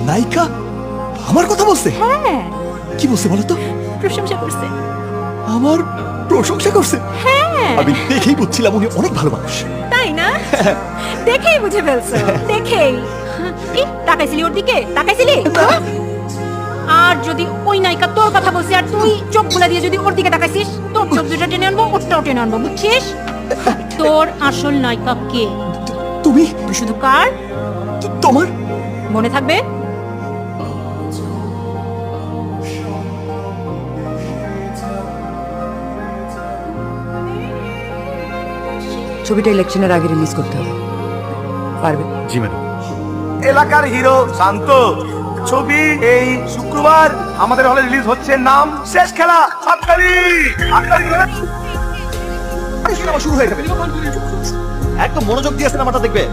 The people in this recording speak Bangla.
নায়িকা আমার কথা বলছে? হ্যাঁ, কি বলছে বলো তো? প্রশংসা করছে। আমার প্রশংসা করছে? হ্যাঁ, আমি দেখেই বুঝছিলাম উনি অনেক ভালো মানুষ। তাই না? দেখেই বুঝে ফেলছো, দেখেই। কি তাকাইছিলি ওর দিকে? তাকাইছিলি? আর যদি ওই নায়িকা তোর কথা বলছে আর তুই চোখ বুলা দিয়ে যদি ওর দিকে তাকাইছিস, তোর চোখ দুটো টেনে আনবো, ওরটাও টেনে আনবো, বুঝছিস? তোর আসল নায়িকা কে? তুমি? তুই শুধু কার তোমার মনে থাকবে? ছবিটা ইলেকশনের আগে রিলিজ করতে হবে, পারবে? জি ম্যাডাম। এলাকার হিরো শান্ত ছবি এই শুক্রবার আমাদের হলে রিলিজ হচ্ছে। নাম শেষ খেলা সাতকারি। সিনেমা শুরু হয়ে যাবে, একদম মনোযোগ দিয়ে সিনেমাটা দেখবে।